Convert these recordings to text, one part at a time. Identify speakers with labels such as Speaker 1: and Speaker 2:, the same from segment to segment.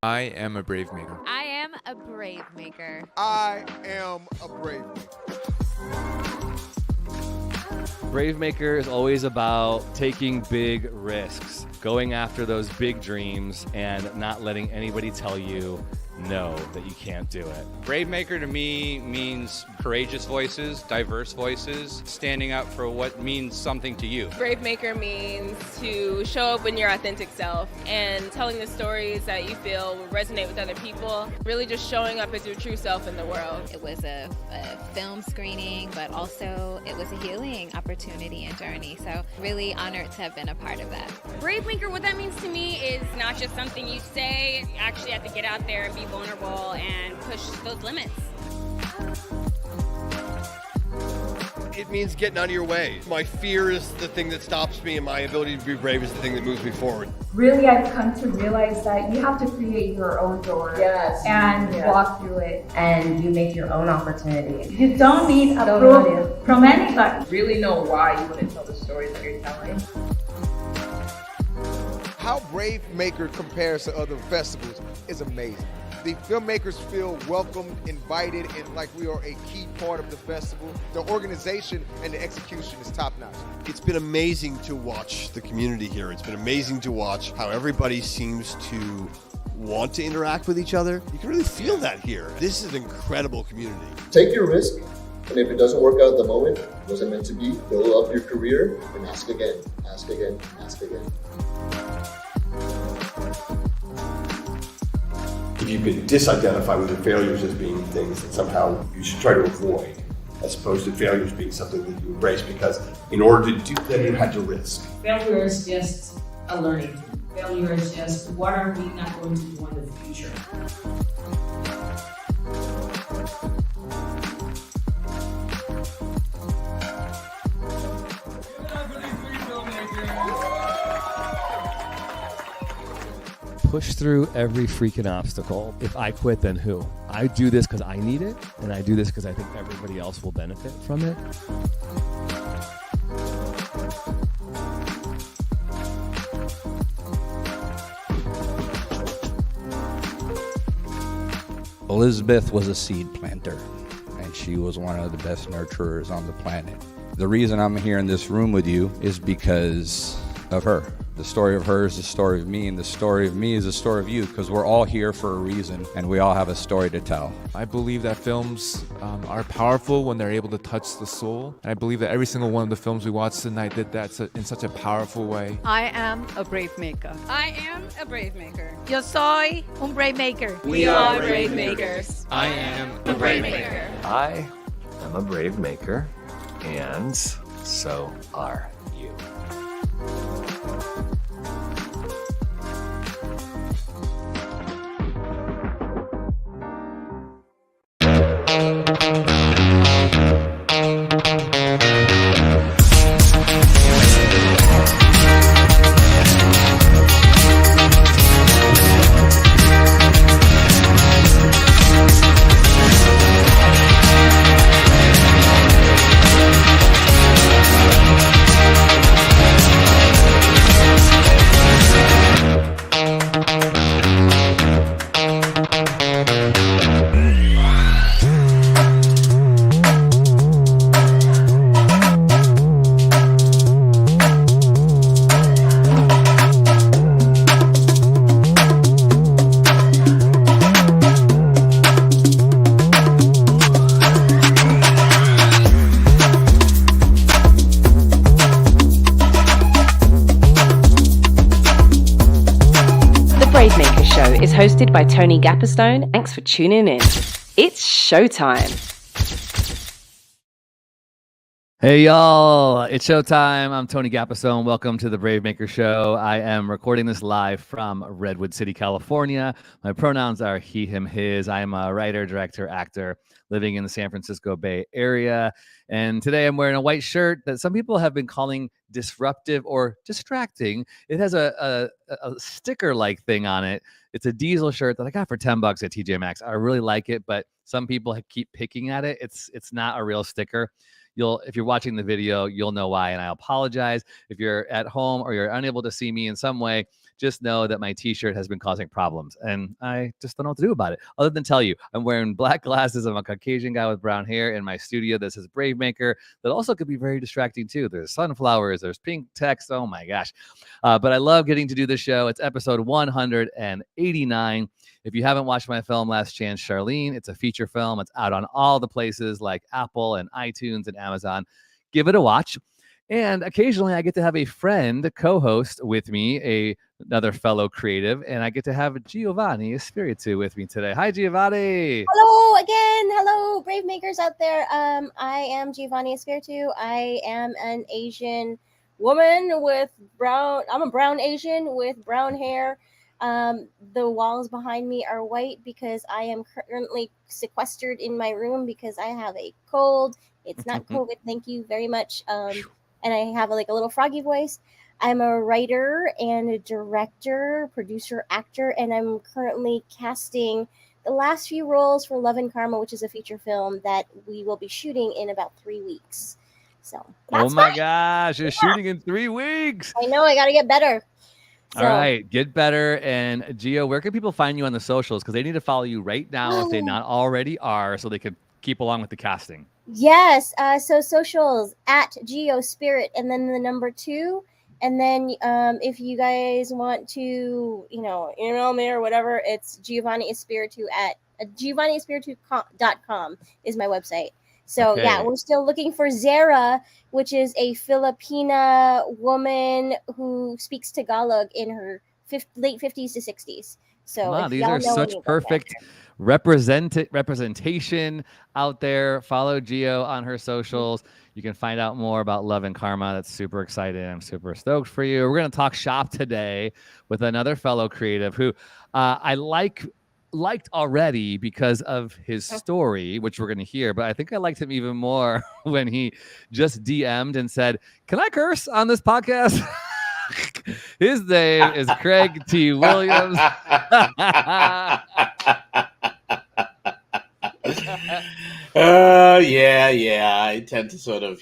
Speaker 1: I am a brave maker.
Speaker 2: I am a brave maker.
Speaker 3: I am a brave maker.
Speaker 4: BraveMaker is always about taking big risks, going after those big dreams, and not letting anybody tell you no, that you can't do it.
Speaker 5: BraveMaker to me means courageous voices, diverse voices, standing up for what means something to you.
Speaker 6: BraveMaker means to show up in your authentic self and telling the stories that you feel will resonate with other people. Really just showing up as your true self in the world.
Speaker 2: It was a film screening, but also it was a healing opportunity and journey. So really honored to have been a part of that.
Speaker 7: BraveMaker, what that means to me is not just something you say. You actually have to get out there and be vulnerable and push those limits.
Speaker 3: It means getting out of your way. My fear is the thing that stops me, and my ability to be brave is the thing that moves me forward.
Speaker 8: Really, I've come to realize that you have to create your own door and walk through it.
Speaker 9: And you make your own opportunity.
Speaker 8: You don't need approval from anybody.
Speaker 10: Really know why you want to tell the stories that you're telling.
Speaker 3: How BraveMaker compares to other festivals is amazing. The filmmakers feel welcomed, invited, and like we are a key part of the festival. The organization and the execution is top-notch.
Speaker 11: It's been amazing to watch the community here. It's been amazing to watch how everybody seems to want to interact with each other. You can really feel that here. This is an incredible community.
Speaker 12: Take your risk, and if it doesn't work out at the moment, it wasn't meant to be, build up your career and ask again, ask again, ask again.
Speaker 11: If you can disidentify with your failures as being things that somehow you should try to avoid, as opposed to failures being something that you embrace, because in order to do that, you had to risk.
Speaker 10: Failure is just a learning tool. Failure is just, what are we not going to do in the future?
Speaker 4: Push through every freaking obstacle. If I quit, then who? I do this because I need it, and I do this because I think everybody else will benefit from it.
Speaker 5: Elizabeth was a seed planter, and she was one of the best nurturers on the planet. The reason I'm here in this room with you is because of her. The story of her is the story of me, and the story of me is the story of you, because we're all here for a reason, and we all have a story to tell.
Speaker 1: I believe that films are powerful when they're able to touch the soul. And I believe that every single one of the films we watched tonight did that in such a powerful way.
Speaker 13: I am a brave maker.
Speaker 7: I am a brave maker.
Speaker 13: Yo soy un brave maker.
Speaker 6: We are brave makers.
Speaker 1: I am
Speaker 7: A brave maker.
Speaker 14: I am a brave maker, and so are you.
Speaker 6: BraveMaker Show is hosted by Tony Gapperstone. Thanks for tuning in. It's showtime.
Speaker 4: Hey y'all, it's showtime. I'm Tony Gapperstone. Welcome to the BraveMaker Show. I am recording this live from Redwood City, California. My pronouns are he, him, his. I am a writer, director, actor living in the San Francisco Bay Area. And today I'm wearing a white shirt that some people have been calling disruptive or distracting. It has a sticker-like thing on it. It's a diesel shirt that I got for $10 at TJ Maxx. I really like it, but some people keep picking at it. It's not a real sticker. If you're watching the video, you'll know why, and I apologize. If you're at home or you're unable to see me in some way, just know that my t-shirt has been causing problems and I just don't know what to do about it other than tell you I'm wearing black glasses. I'm a Caucasian guy with brown hair in my studio. This is BraveMaker. That also could be very distracting too. There's sunflowers, there's pink text. Oh my gosh. But I love getting to do this show. It's episode 189. If you haven't watched my film Last Chance Charlene, it's a feature film. It's out on all the places like Apple and iTunes and Amazon. Give it a watch. And occasionally I get to have a friend co-host with me, another fellow creative, and I get to have Giovanni Espiritu with me today. Hi, Giovanni.
Speaker 15: Hello again. Hello, Brave Makers out there. I am Giovanni Espiritu. I am an Asian woman with I'm a brown Asian with brown hair. The walls behind me are white because I am currently sequestered in my room because I have a cold. It's not COVID. Thank you very much. And I have a little froggy voice. I'm a writer and a director, producer, actor, and I'm currently casting the last few roles for Love and Karma, which is a feature film that we will be shooting in about 3 weeks. So
Speaker 4: oh my gosh, you're shooting in 3 weeks.
Speaker 15: I know, I got to get better.
Speaker 4: All right, get better. And Gio, where can people find you on the socials? Because they need to follow you right now if they not already are, so they could keep along with the casting.
Speaker 15: Yes. So socials at GeoSpirit and then the number 2. And then if you guys want to, email me or whatever, it's Giovanni Espiritu at GiovanniEspiritu.com is my website. So yeah, we're still looking for Zara, which is a Filipina woman who speaks Tagalog in her late 50s to 60s. So
Speaker 4: wow, these are such perfect representation out there. Follow Gio on her socials. You can find out more about Love and Karma. That's super exciting. I'm super stoked for you. We're going to talk shop today with another fellow creative who I liked already because of his story, which we're going to hear. But I think I liked him even more when he just DM'd and said, "Can I curse on this podcast?" His name is Craig T. Williams.
Speaker 16: Yeah. I tend to sort of,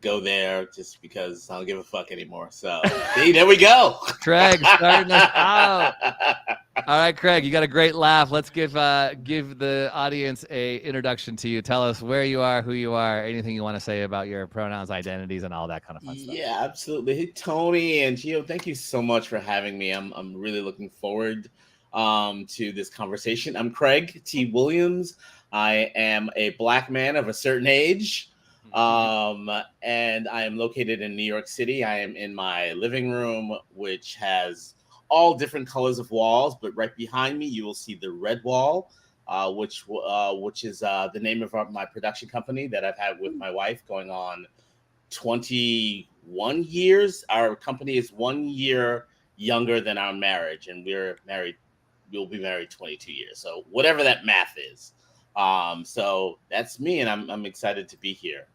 Speaker 16: go there just because I don't give a fuck anymore. So, see, there we go.
Speaker 4: Craig, starting us out. All right, Craig, you got a great laugh. Let's give the audience a introduction to you. Tell us where you are, who you are, anything you want to say about your pronouns, identities, and all that kind of fun stuff.
Speaker 16: Yeah, absolutely. Hey, Tony and Gio, thank you so much for having me. I'm really looking forward to this conversation. I'm Craig T. Williams. I am a Black man of a certain age, and I am located in New York City. I am in my living room, which has all different colors of walls, but right behind me, you will see the red wall, which is the name of my production company that I've had with my wife going on 21 years. Our company is 1 year younger than our marriage, and we'll be married 22 years. So whatever that math is. So that's me, and I'm excited to be here.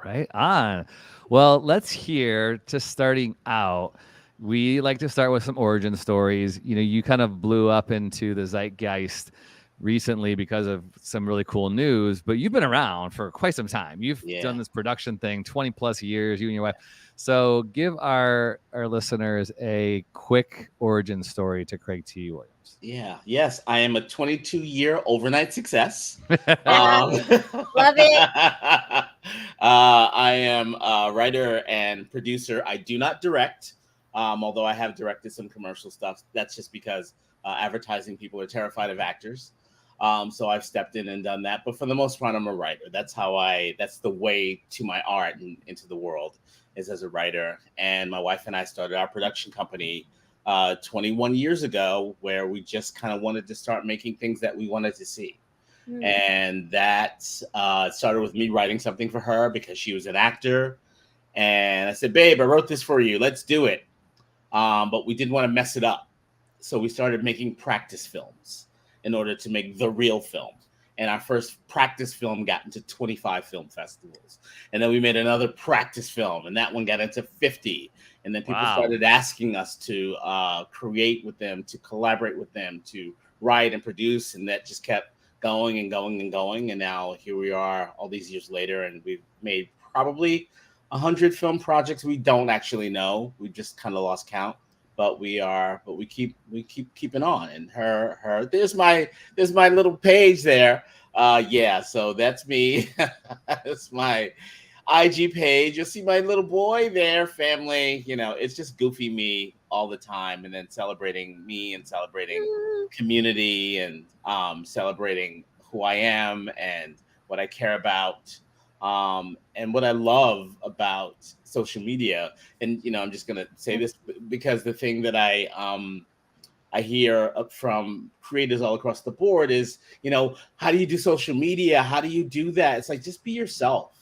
Speaker 4: Right on. Well, let's hear to starting out. We like to start with some origin stories. You kind of blew up into the zeitgeist recently because of some really cool news, but you've been around for quite some time. You've done this production thing 20 plus years, you and your wife. So give our listeners a quick origin story to Craig T. Williams.
Speaker 16: Yes, I am a 22-year overnight success.
Speaker 15: Love it.
Speaker 16: I am a writer and producer. I do not direct. Although I have directed some commercial stuff. That's just because advertising people are terrified of actors. So I've stepped in and done that. But for the most part, I'm a writer. That's the way to my art and into the world is as a writer. And my wife and I started our production company 21 years ago, where we just kind of wanted to start making things that we wanted to see. And that started with me writing something for her because she was an actor. And I said, "Babe, I wrote this for you. Let's do it." But we didn't want to mess it up. So we started making practice films in order to make the real film. And our first practice film got into 25 film festivals. And then we made another practice film, and that one got into 50. And then people started asking us to create with them, to collaborate with them, to write and produce. And that just kept going and going and going. And now here we are all these years later, and we've made probably 100 film projects. We don't actually know. We just kind of lost count. but we keep keeping on. And her there's my little page there. Yeah, so that's me. That's my IG page. You'll see my little boy there, family. You know, it's just goofy me all the time, and then celebrating me and celebrating community and celebrating who I am and what I care about. And what I love about social media, and you know, I'm just gonna say this because the thing that I hear from creators all across the board is, you know, how do you do social media? How do you do that? It's like, just be yourself.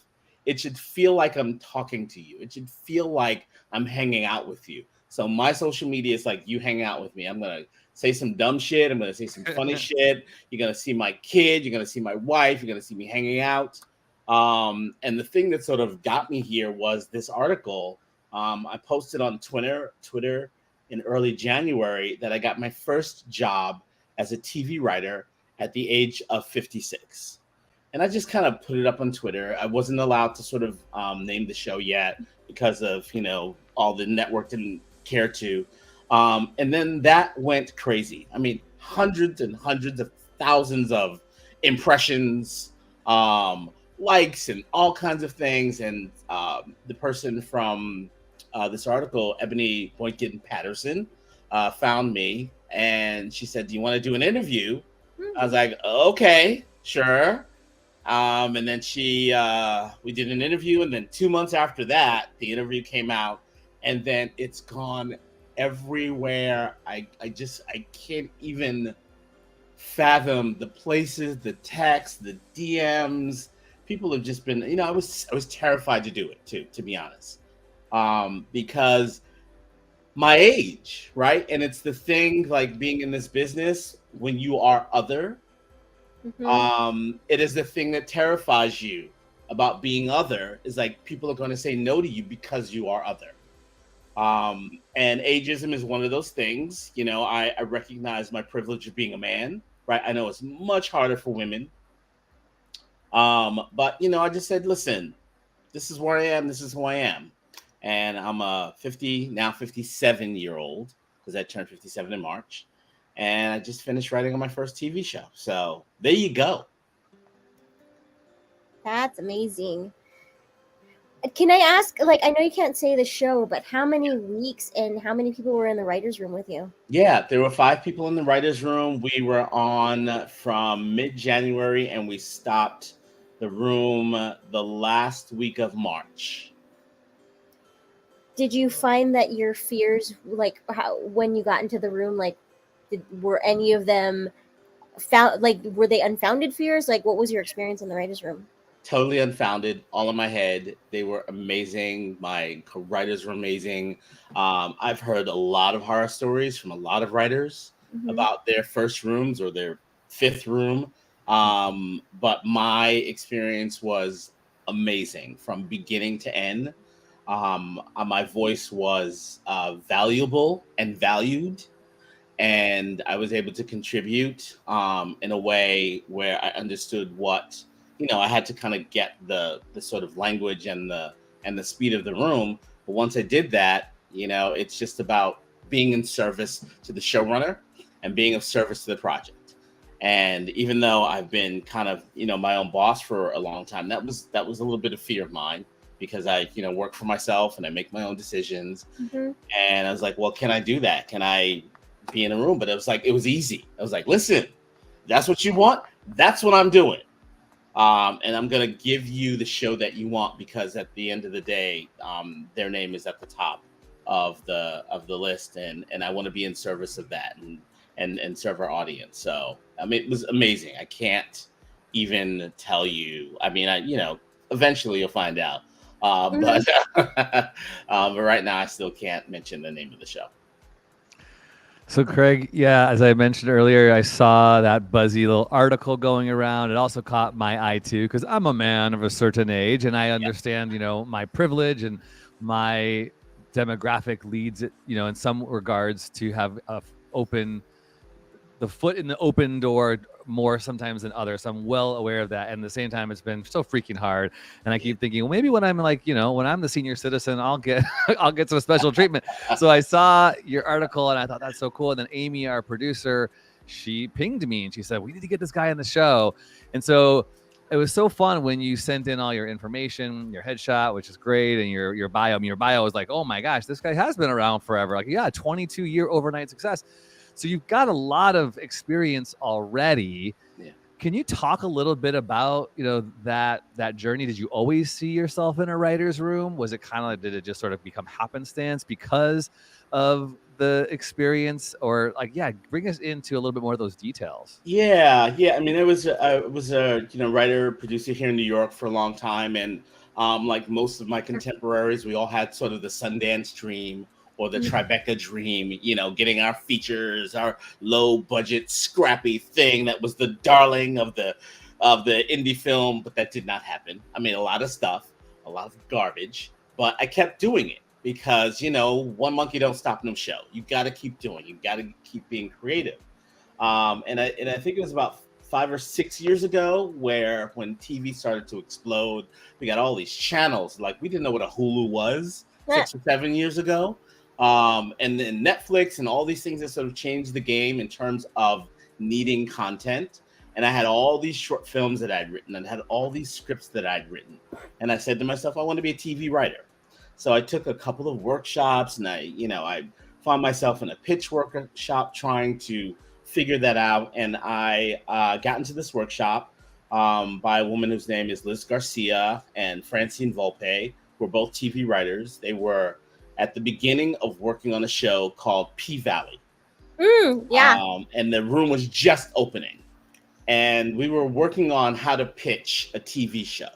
Speaker 16: It should feel like I'm talking to you. It should feel like I'm hanging out with you. So my social media is like you hanging out with me. I'm going to say some dumb shit. I'm going to say some funny shit. You're going to see my kid. You're going to see my wife. You're going to see me hanging out. And the thing that sort of got me here was this article. I posted on Twitter in early January that I got my first job as a TV writer at the age of 56. And I just kind of put it up on Twitter. I wasn't allowed to sort of name the show yet because of, you know, all the network didn't care to. And then that went crazy. I mean, hundreds and hundreds of thousands of impressions, likes, and all kinds of things. And the person from this article, Ebony Boynton Patterson, found me, and she said, "Do you want to do an interview?" I was like, "Okay, sure." And then we did an interview, and then 2 months after that, the interview came out, and then it's gone everywhere. I can't even fathom the places, the texts, the DMs. People have just been, you know, I was terrified to do it too, to be honest. Because my age, right? And it's the thing, like being in this business, when you are other, it is the thing that terrifies you about being other, is like people are going to say no to you because you are other. And ageism is one of those things. You know, I recognize my privilege of being a man, right? I know it's much harder for women. But, you know, I just said, listen, this is where I am. This is who I am. And I'm a 57-year-old, because I turned 57 in March. And I just finished writing on my first TV show. So there you go.
Speaker 15: That's amazing. Can I ask, like, I know you can't say the show, but how many weeks and how many people were in the writer's room with you?
Speaker 16: Yeah, there were 5 people in the writer's room. We were on from mid-January, and we stopped the room the last week of March.
Speaker 15: Did you find that your fears, like, when you got into the room, like, were any of them were they unfounded fears? Like, what was your experience in the writer's room?
Speaker 16: Totally unfounded, all in my head. They were amazing. My co-writers were amazing. I've heard a lot of horror stories from a lot of writers about their first rooms or their 5th room. But my experience was amazing from beginning to end. My voice was valuable and valued, and I was able to contribute in a way where I understood what, you know, I had to kind of get the sort of language and the speed of the room. But once I did that, you know, it's just about being in service to the showrunner and being of service to the project. And even though I've been kind of, you know, my own boss for a long time, that was a little bit of fear of mine, because I, you know, work for myself and I make my own decisions. And I was like, well, can I do that? Can I be in a room? But it was like, it was easy. I was like, listen, that's what you want. That's what I'm doing. And I'm going to give you the show that you want, because at the end of the day, their name is at the top of the list. And I want to be in service of that and serve our audience. So, I mean, it was amazing. I can't even tell you. I mean, you know, eventually you'll find out. But right now I still can't mention the name of the show.
Speaker 4: So Craig, yeah, as I mentioned earlier, I saw that buzzy little article going around. It also caught my eye too, because I'm a man of a certain age, and I understand, you know, my privilege and my demographic leads it, you know, in some regards to have a open the foot in the open door more sometimes than others. So I'm well aware of that. And at the same time, it's been so freaking hard. And I keep thinking, well, maybe when I'm like, when I'm the senior citizen, I'll get I'll get some special treatment. So I saw your article and I thought that's so cool. And then Amy, our producer, she pinged me and she said, we need to get this guy on the show. And so it was so fun when you sent in all your information, your headshot, which is great, and your bio. I mean, your bio was like, oh my gosh, this guy has been around forever. Like, yeah, 22-year overnight success. So you've got a lot of experience already.
Speaker 16: Yeah.
Speaker 4: Can you talk a little bit about, that journey? Did you always see yourself in a writer's room? Was it kind of like, did it just sort of become happenstance because of the experience, or bring us into a little bit more of those details?
Speaker 16: Yeah. I mean, I was a writer producer here in New York for a long time, and like most of my contemporaries, we all had sort of the Sundance dream or the Tribeca dream, getting our features, our low budget scrappy thing that was the darling of the indie film, but that did not happen. I made a lot of stuff, a lot of garbage, but I kept doing it. Because, one monkey don't stop no show. You got to keep doing. You got to keep being creative. And I think it was about 5 or 6 years ago when TV started to explode. We got all these channels. Like, we didn't know what a Hulu was 6 or 7 years ago. And then Netflix and all these things that sort of changed the game in terms of needing content. And I had all these short films that I'd written and had all these scripts that I'd written. And I said to myself, I want to be a TV writer. So I took a couple of workshops, and I found myself in a pitch workshop trying to figure that out. And I got into this workshop by a woman whose name is Liz Garcia and Francine Volpe, who are both TV writers. They were at the beginning of working on a show called P-Valley. And the room was just opening. And we were working on how to pitch a TV show.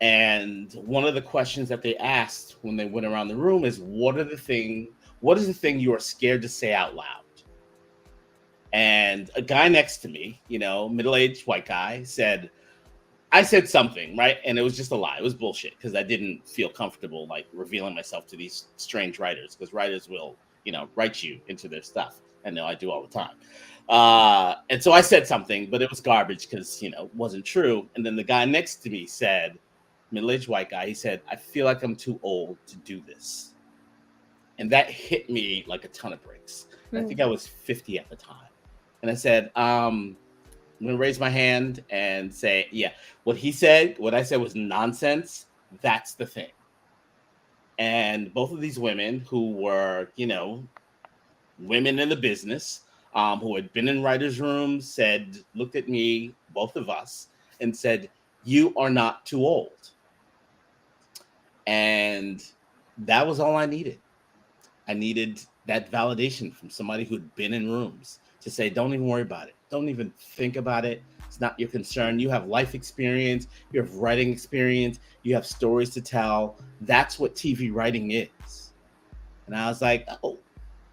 Speaker 16: And one of the questions that they asked when they went around the room is, what is the thing you are scared to say out loud? And a guy next to me, middle-aged white guy, I said something, right? And it was just a lie. It was bullshit because I didn't feel comfortable like revealing myself to these strange writers, because writers will, write you into their stuff. I know I do all the time. And so I said something, but it was garbage because, it wasn't true. And then the guy next to me said, middle-aged white guy, he said, I feel like I'm too old to do this. And that hit me like a ton of bricks. I think I was 50 at the time. And I said, I'm going to raise my hand and say, yeah, what I said was nonsense. That's the thing. And both of these women who were, women in the business, who had been in writers' rooms, looked at me, both of us, and said, you are not too old. And that was all I needed. I needed that validation from somebody who'd been in rooms to say, don't even worry about it. Don't even think about it. It's not your concern. You have life experience. You have writing experience. You have stories to tell. That's what TV writing is. And I was like, oh.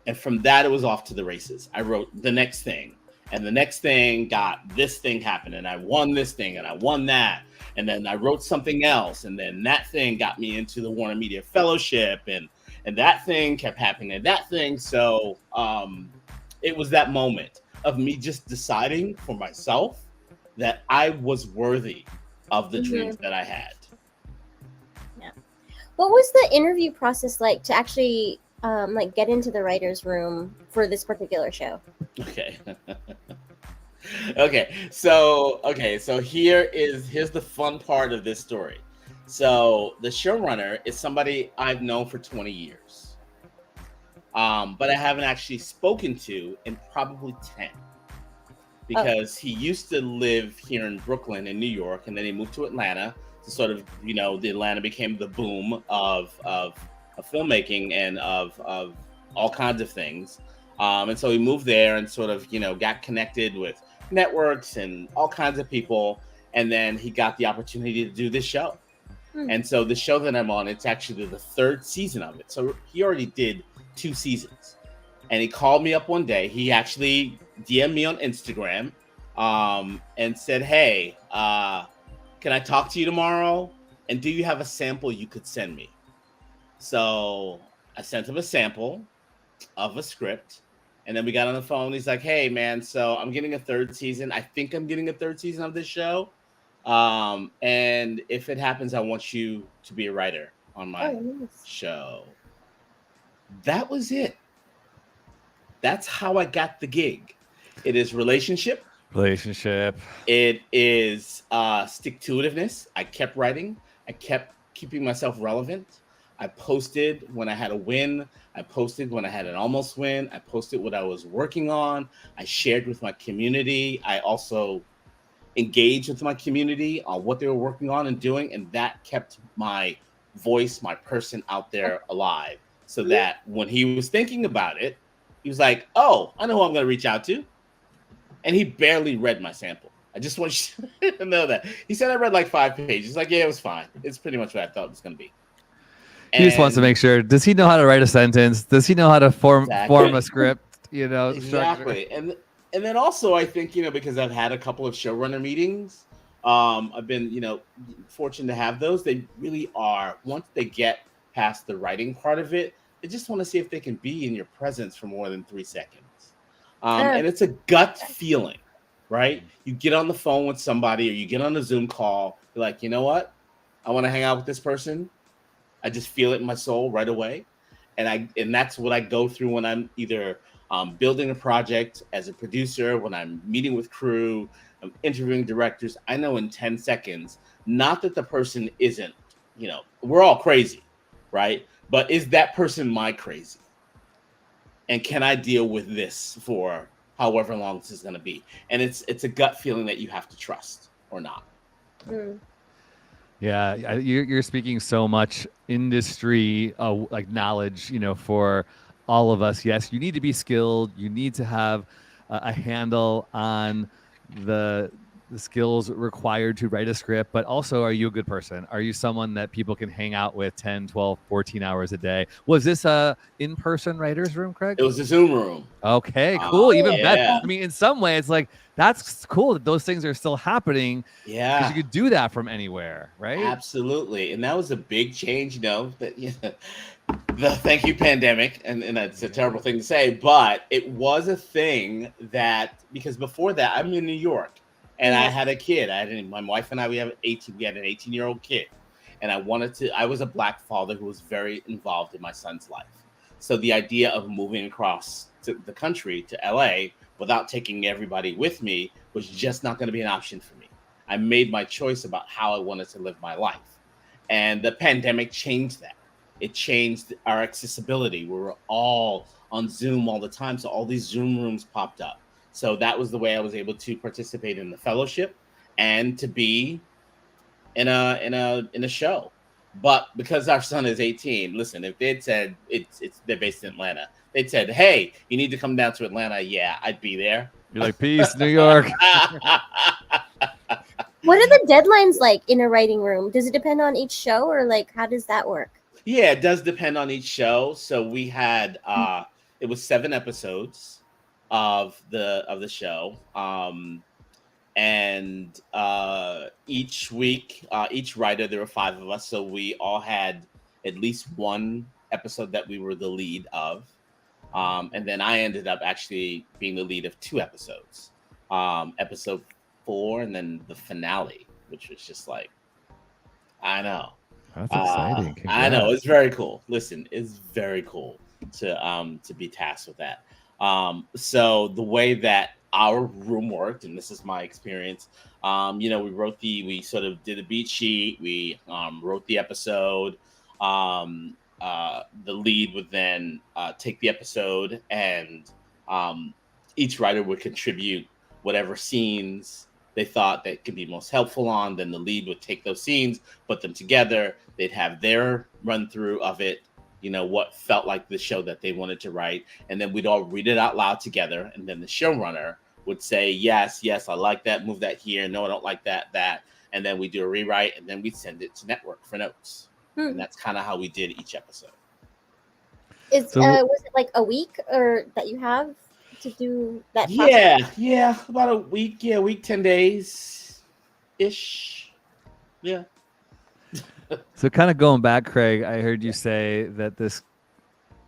Speaker 16: And from that, it was off to the races. I wrote the next thing. And the next thing got this thing happened. And I won this thing and I won that. And then I wrote something else. And then that thing got me into the Warner Media Fellowship. And that thing kept happening and that thing. So it was that moment of me just deciding for myself that I was worthy of the dreams that I had.
Speaker 15: Yeah. What was the interview process like to actually get into the writer's room for this particular show?
Speaker 16: Okay. So here's the fun part of this story. So the showrunner is somebody I've known for 20 years. But I haven't actually spoken to in probably 10. Because he used to live here in Brooklyn in New York, and then he moved to Atlanta to sort of, the Atlanta became the boom of filmmaking and of all kinds of things. And so he moved there and sort of, got connected with networks and all kinds of people. And then he got the opportunity to do this show. And so the show that I'm on, it's actually the 3rd season of it. So he already did 2 seasons. And he called me up one day. He actually DM'd me on Instagram and said, hey, can I talk to you tomorrow? And do you have a sample you could send me? So I sent him a sample of a script. And then we got on the phone. He's like, "Hey, man, so I'm getting a third season. I think I'm getting a third season of this show. And if it happens, I want you to be a writer on my show." That was it. That's how I got the gig. It is relationship. It is stick-to-itiveness. I kept writing. I kept keeping myself relevant. I posted when I had a win. I posted when I had an almost win. I posted what I was working on. I shared with my community. I also engaged with my community on what they were working on and doing. And that kept my voice, my person out there alive. So that when he was thinking about it, he was like, "Oh, I know who I'm going to reach out to." And he barely read my sample. I just want you to know that. He said I read like 5 pages. He's like, "Yeah, it was fine. It's pretty much what I thought it was going to be."
Speaker 4: He just wants to make sure. Does he know how to write a sentence? Does he know how to form a script? You know,
Speaker 16: exactly. And then also, I think, you know, because I've had a couple of showrunner meetings, I've been, you know, fortunate to have those. They really are, once they get past the writing part of it, they just want to see if they can be in your presence for more than 3 seconds. And it's a gut feeling, right? You get on the phone with somebody or you get on a Zoom call, you're like, "You know what? I want to hang out with this person. I just feel it in my soul right away." And that's what I go through when I'm either building a project as a producer, when I'm meeting with crew, I'm interviewing directors. I know in 10 seconds, not that the person isn't, you know, we're all crazy, right? But is that person my crazy? And can I deal with this for however long this is going to be? And it's a gut feeling that you have to trust or not.
Speaker 4: Yeah, you're speaking so much industry like knowledge, you know, for all of us. Yes, you need to be skilled. You need to have a handle on the skills required to write a script, but also, are you a good person? Are you someone that people can hang out with 10, 12, 14 hours a day? Was this a in-person writer's room, Craig?
Speaker 16: It was a Zoom room.
Speaker 4: Okay, cool. Even better.
Speaker 16: Yeah.
Speaker 4: I mean, in some way, it's like, that's cool that those things are still happening.
Speaker 16: Yeah.
Speaker 4: Because you could do that from anywhere, right?
Speaker 16: Absolutely. And that was a big change, you know, that, you know, the thank you pandemic, and that's a terrible thing to say, but it was a thing that, because before that, I'm in New York. And I had a kid. My wife and I, we had an 18-year-old kid. And I was a Black father who was very involved in my son's life. So the idea of moving across to the country, to LA, without taking everybody with me was just not going to be an option for me. I made my choice about how I wanted to live my life. And the pandemic changed that. It changed our accessibility. We were all on Zoom all the time. So all these Zoom rooms popped up. So that was the way I was able to participate in the fellowship and to be in a show. But because our son is 18, listen, if they'd said they're based in Atlanta, they'd said, "Hey, you need to come down to Atlanta," yeah, I'd be there.
Speaker 4: You're like, "Peace, New York."
Speaker 15: What are the deadlines like in a writing room? Does it depend on each show, or like how does that work?
Speaker 16: Yeah, it does depend on each show. So we had it was 7 episodes of the show, and each week, each writer, there were 5 of us, so we all had at least 1 episode that we were the lead of, and then I ended up actually being the lead of 2 episodes, episode 4 and then the finale, which was just like, I know,
Speaker 4: that's exciting.
Speaker 16: I know, it's very cool. Listen, it's very cool to be tasked with that. So the way that our room worked, and this is my experience, you know, we sort of did a beat sheet, we wrote the episode, the lead would then take the episode, and each writer would contribute whatever scenes they thought that could be most helpful on. Then the lead would take those scenes, put them together, they'd have their run through of it, you know, what felt like the show that they wanted to write. And then we'd all read it out loud together. And then the showrunner would say, yes, I like that, move that here. No, I don't like that. And then we do a rewrite, and then we'd send it to network for notes. And that's kind of how we did each episode.
Speaker 15: Was it like a week or that you have to do that
Speaker 16: process? Yeah, about a week. Yeah, week, 10 days ish. Yeah.
Speaker 4: So kind of going back, Craig, I heard you say that this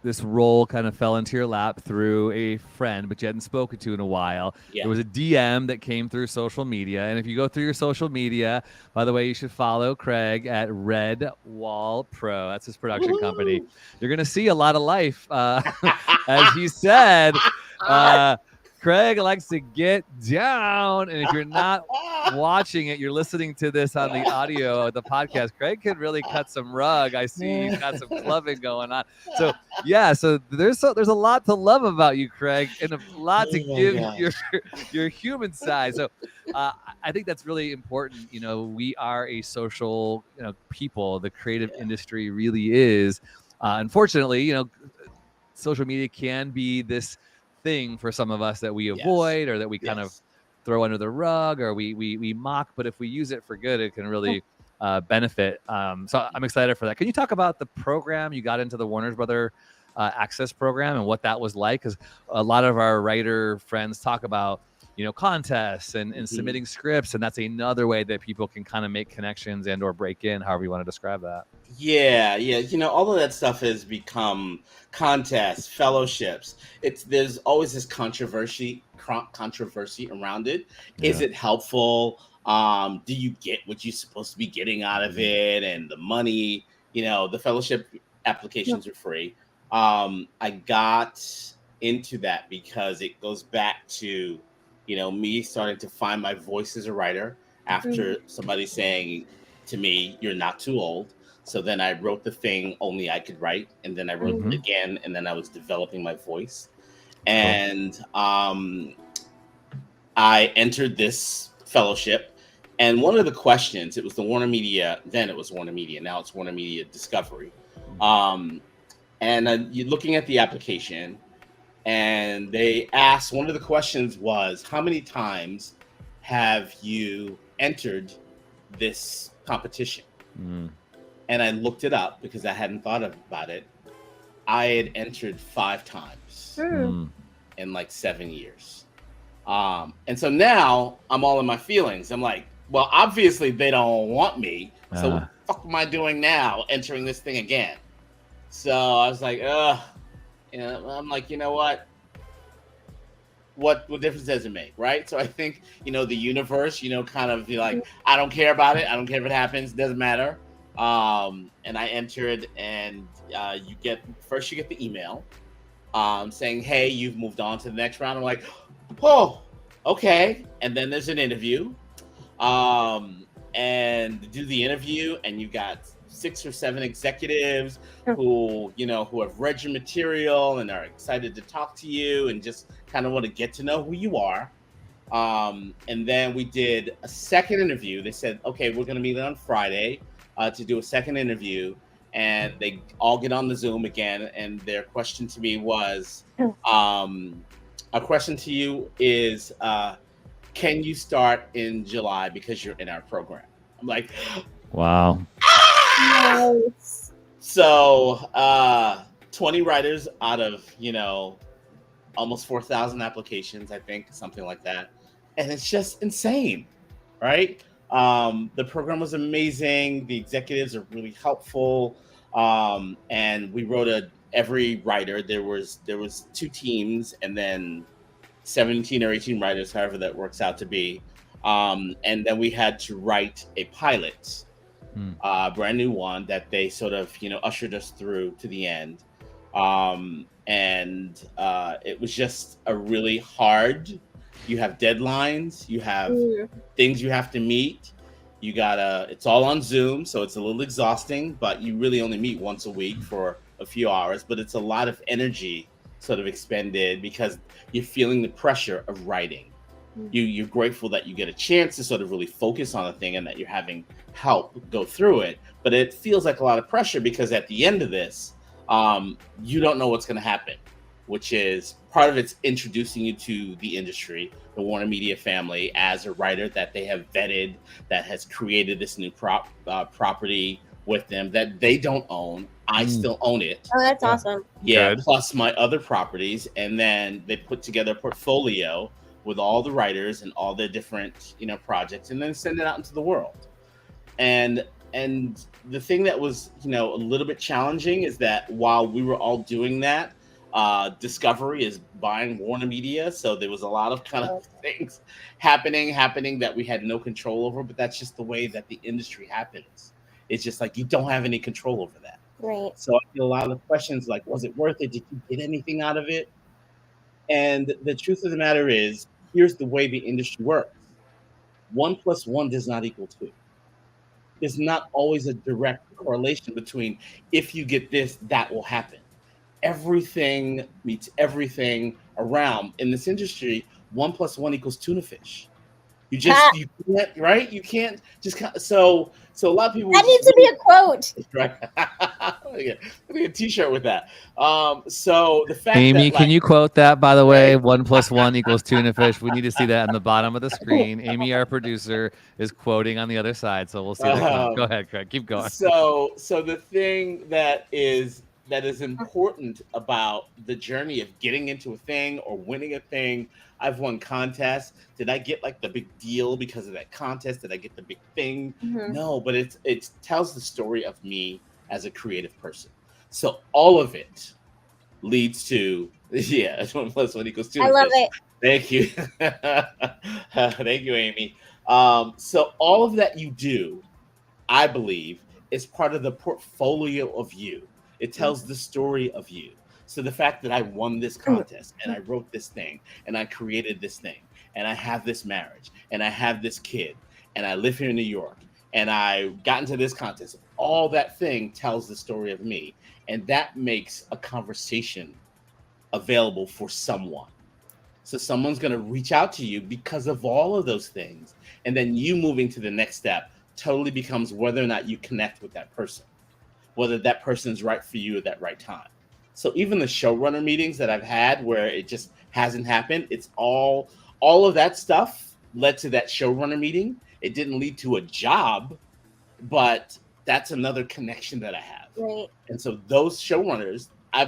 Speaker 4: this role kind of fell into your lap through a friend, but you hadn't spoken to in a while.
Speaker 16: Yeah.
Speaker 4: There was a DM that came through social media, and if you go through your social media, by the way, you should follow Craig at Red Wall Pro. That's his production company. You're gonna see a lot of life, as he said. Craig likes to get down, and if you're not watching it, you're listening to this on the audio of the podcast. Craig could really cut some rug. I see he's got some clubbing going on. So yeah, so there's a lot to love about you, Craig, and a lot to give your human side. So I think that's really important. You know, we are a social, people. The creative industry really is. Unfortunately, social media can be this thing for some of us that we avoid or that we kind of throw under the rug or we mock, but if we use it for good, it can really benefit. So I'm excited for that. Can you talk about the program you got into, the Warner Brother Access program, and what that was like? Because a lot of our writer friends talk about contests and submitting scripts, and that's another way that people can kind of make connections and or break in, however you want to describe that.
Speaker 16: Yeah. All of that stuff has become contests, fellowships. There's always this controversy around it. Is it helpful? Do you get what you're supposed to be getting out of it? And the money, the fellowship applications are free. I got into that because it goes back to me starting to find my voice as a writer after somebody saying to me, "You're not too old." So then I wrote the thing only I could write, and then I wrote it again, and then I was developing my voice. And I entered this fellowship, and one of the questions, it was the Warner Media, then it was Warner Media, now it's Warner Media Discovery. And you're looking at the application, and they asked, one of the questions was, how many times have you entered this competition? And I looked it up because I hadn't thought about it. I had entered 5 times in like 7 years. And so now I'm all in my feelings. I'm like, well, obviously they don't want me. So what the fuck am I doing now, entering this thing again? So I was like, I'm like, you know what? What difference does it make, right? So I think, the universe, kind of be like, I don't care about it. I don't care if it happens. Doesn't matter. And I entered, and you get the email saying, hey, you've moved on to the next round. I'm like, oh, okay. And then there's an interview, and do the interview, and you got 6 or 7 executives who have read your material and are excited to talk to you and just kind of want to get to know who you are. And then we did a second interview. They said, okay, we're going to meet on Friday to do a second interview, and they all get on the Zoom again. And their question to me was, our question to you is, can you start in July because you're in our program? I'm like,
Speaker 4: wow.
Speaker 15: Nice.
Speaker 16: So 20 writers out of, almost 4,000 applications, I think, something like that. And it's just insane, right? The program was amazing. The executives are really helpful. And we wrote every writer, there was 2 teams and then 17 or 18 writers, however that works out to be. And then we had to write a pilot, brand new one that they sort of, ushered us through to the end. And it was just a really hard, you have deadlines, you have things you have to meet. It's all on Zoom, so it's a little exhausting, but you really only meet once a week for a few hours, but it's a lot of energy sort of expended because you're feeling the pressure of writing. You're grateful that you get a chance to sort of really focus on a thing and that you're having help go through it. But it feels like a lot of pressure because at the end of this, you don't know what's going to happen, which is part of it's introducing you to the industry, the Warner Media family, as a writer that they have vetted, that has created this new property with them that they don't own. I still own it.
Speaker 15: Oh, that's awesome.
Speaker 16: Yeah, plus my other properties. And then they put together a portfolio with all the writers and all their different, projects, and then send it out into the world. And and the thing that was, a little bit challenging is that while we were all doing that, Discovery is buying Warner Media, so there was a lot of kind of things happening that we had no control over. But that's just the way that the industry happens. It's just like you don't have any control over that.
Speaker 15: Right.
Speaker 16: So I feel a lot of the questions like, was it worth it? Did you get anything out of it? And the truth of the matter is, here's the way the industry works. 1 + 1 does not equal 2. There's not always a direct correlation between if you get this, that will happen. Everything meets everything around in this industry. 1 + 1 = tuna fish. You can't, right? You can't just so a lot of people
Speaker 15: that needs to be a quote,
Speaker 16: right? Yeah, a T-shirt with that. So the fact
Speaker 4: Amy,
Speaker 16: that,
Speaker 4: can you quote that, by the way? 1 + 1 = tuna fish. We need to see that in the bottom of the screen. Amy, our producer, is quoting on the other side, so we'll see that. Go ahead, Craig. Keep going.
Speaker 16: So the thing that is important about the journey of getting into a thing or winning a thing. I've won contests. Did I get like the big deal because of that contest? Did I get the big thing?
Speaker 15: Mm-hmm.
Speaker 16: No, but it tells the story of me as a creative person. So all of it leads to 1 + 1 = 2.
Speaker 15: I love it.
Speaker 16: Thank you. Thank you, Amy. So all of that you do, I believe, is part of the portfolio of you. It tells the story of you. So the fact that I won this contest and I wrote this thing and I created this thing and I have this marriage and I have this kid and I live here in New York and I got into this contest, all that thing tells the story of me. And that makes a conversation available for someone. So someone's going to reach out to you because of all of those things. And then you moving to the next step totally becomes whether or not you connect with that person, whether that person's right for you at that right time. So even the showrunner meetings that I've had where it just hasn't happened, it's all of that stuff led to that showrunner meeting. It didn't lead to a job, but that's another connection that I have.
Speaker 15: Right.
Speaker 16: And so those showrunners, I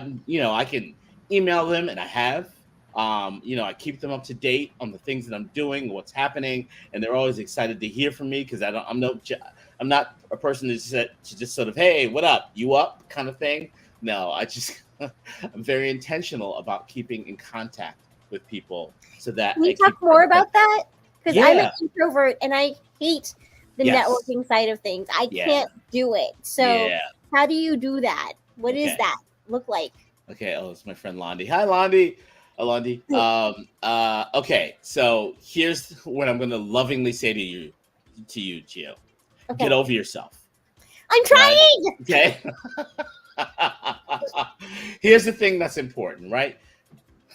Speaker 16: can email them, and I have. I keep them up to date on the things that I'm doing, what's happening, and they're always excited to hear from me because I'm not a person to just sort of, hey, what up? You up? Kind of thing. No, I'm very intentional about keeping in contact with people so that.
Speaker 15: Can you talk more about that? Because I'm an introvert and I hate the networking side of things. I can't do it. So how do you do that? What does that look like?
Speaker 16: Okay. Oh, it's my friend Londi. Hi, Londi. Londi. Okay. So here's what I'm going to lovingly say to you, Gio. Okay. Get over yourself.
Speaker 15: I'm trying.
Speaker 16: Okay. Here's the thing that's important, right?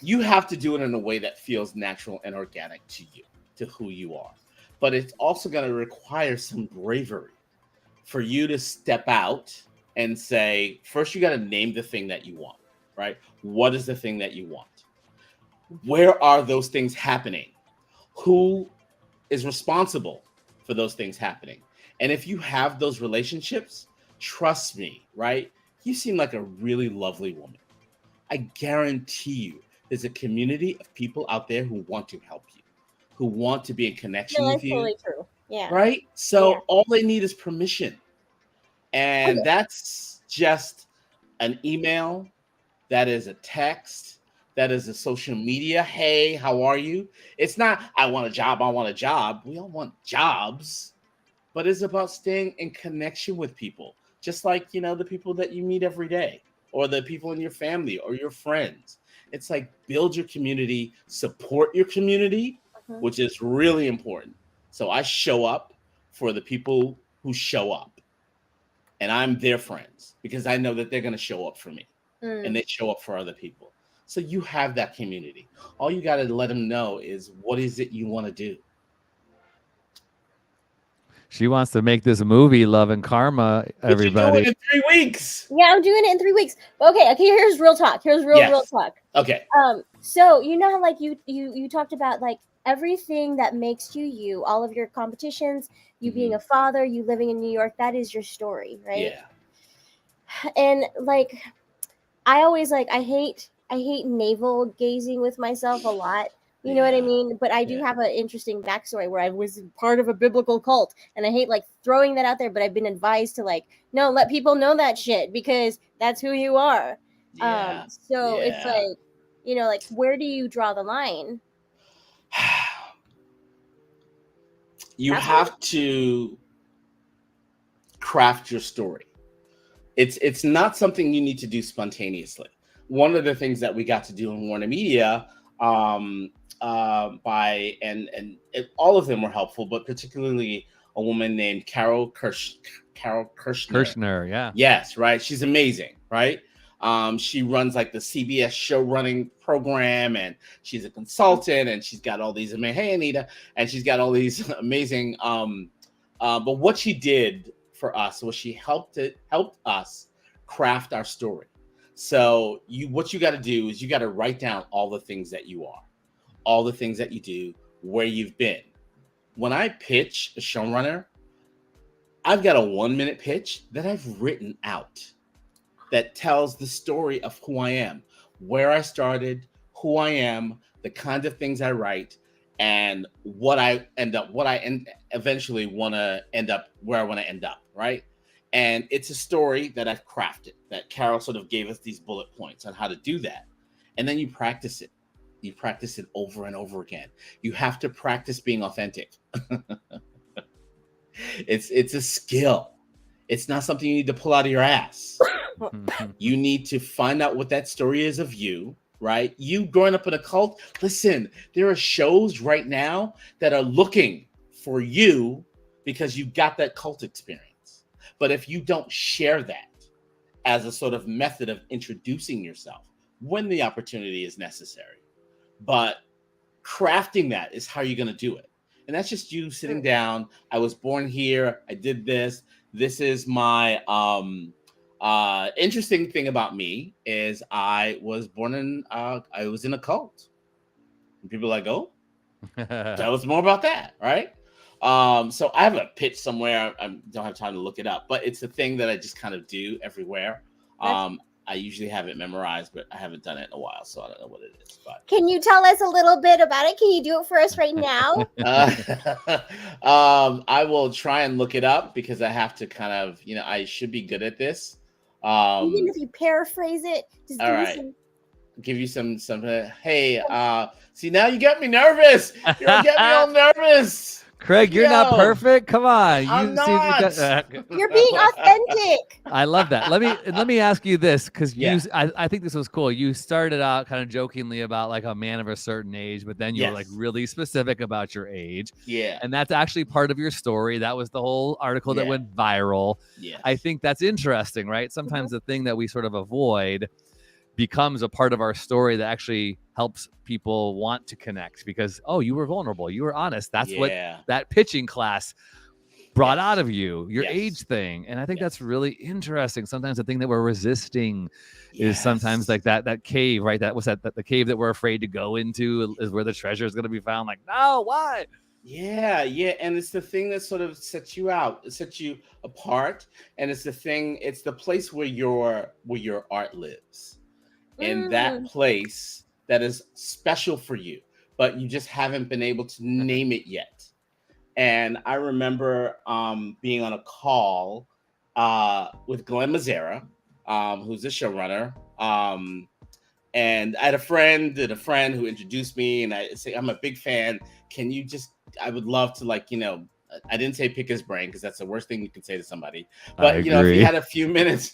Speaker 16: You have to do it in a way that feels natural and organic to you, to who you are. But it's also going to require some bravery for you to step out and say, first, you got to name the thing that you want, right? What is the thing that you want? Where are those things happening? Who is responsible for those things happening? And if you have those relationships, trust me, right? You seem like a really lovely woman. I guarantee you there's a community of people out there who want to help you, who want to be in connection with you.
Speaker 15: That's totally true. Yeah.
Speaker 16: Right? So all they need is permission. And that's just an email. That is a text. That is a social media. Hey, how are you? It's not, I want a job. I want a job. We all want jobs. But it's about staying in connection with people. Just like, the people that you meet every day or the people in your family or your friends. It's like build your community, support your community, which is really important. So I show up for the people who show up and I'm their friends because I know that they're going to show up for me and they show up for other people. So you have that community. All you got to let them know is what is it you want to do?
Speaker 4: She wants to make this movie, Love and Karma, everybody.
Speaker 16: You do it in 3 weeks.
Speaker 15: Yeah, I'm doing it in 3 weeks. Okay, here's real talk. Here's real talk.
Speaker 16: Okay.
Speaker 15: So you know how like you talked about like everything that makes you, all of your competitions, you being a father, you living in New York, that is your story, right?
Speaker 16: Yeah.
Speaker 15: And like I always I hate navel gazing with myself a lot. You know what I mean? But I do have an interesting backstory where I was part of a biblical cult, and I hate like throwing that out there, but I've been advised to like, no, let people know that shit because that's who you are. So it's like, you know, like where do you draw the line?
Speaker 16: You have to craft your story. It's not something you need to do spontaneously. One of the things that we got to do in Warner Media, all of them were helpful, but particularly a woman named Carol Kirshner.
Speaker 4: Yeah.
Speaker 16: Yes, right. She's amazing, right? She runs like the CBS show running program, and she's a consultant, and she's got all these amazing, hey Anita, and she's got all these amazing. But what she did for us was she helped us craft our story. So what you got to do is you got to write down all the things that you are, all the things that you do, where you've been. When I pitch a showrunner, I've got a 1-minute pitch that I've written out that tells the story of who I am, where I started, who I am, the kind of things I write, and what I eventually want to end up, where I want to end up, right? And it's a story that I've crafted, that Carol sort of gave us these bullet points on how to do that. And then you practice it. You practice it over and over again. You have to practice being authentic. It's a skill. It's not something you need to pull out of your ass. You need to find out what that story is of you, right? You growing up in a cult, listen, there are shows right now that are looking for you because you got that cult experience. But if you don't share that as a sort of method of introducing yourself when the opportunity is necessary, but crafting that is how you're going to do it. And that's just you sitting down. I was born here. I did this. This is my interesting thing about me is I was born in I was in a cult. And people are like, oh, tell us more about that, right? So I have a pitch somewhere. I don't have time to look it up, but it's a thing that I just kind of do everywhere. I usually have it memorized, but I haven't done it in a while, so I don't know what it is. But
Speaker 15: can you tell us a little bit about it? Can you do it for us right now?
Speaker 16: I will try and look it up because I have to kind of, I should be good at this.
Speaker 15: Even if you paraphrase it, just
Speaker 16: all right. Give you some. Hey, see, now you get me nervous. You're getting me all nervous.
Speaker 4: Craig, you're not perfect. Come on,
Speaker 16: I'm not.
Speaker 15: You're being authentic.
Speaker 4: I love that. Let me ask you this, because I think this was cool. You started out kind of jokingly about like a man of a certain age, but then you were like really specific about your age.
Speaker 16: Yeah,
Speaker 4: and that's actually part of your story. That was the whole article that went viral.
Speaker 16: Yeah,
Speaker 4: I think that's interesting, right? Sometimes the thing that we sort of avoid becomes a part of our story that actually helps people want to connect because, oh, you were vulnerable. You were honest. That's what that pitching class brought out of you, your age thing. And I think that's really interesting. Sometimes the thing that we're resisting is sometimes like that cave, right? That was the cave that we're afraid to go into is where the treasure is going to be found. Like, no, why?
Speaker 16: Yeah. And it's the thing that sort of sets you out. It sets you apart. And it's the place where your art lives. In that place that is special for you, but you just haven't been able to name it yet. And I remember being on a call with Glenn Mazzara, who's the showrunner. And I had a friend who introduced me, and I say, I'm a big fan. I would love to I didn't say pick his brain because that's the worst thing you can say to somebody. But if you had a few minutes,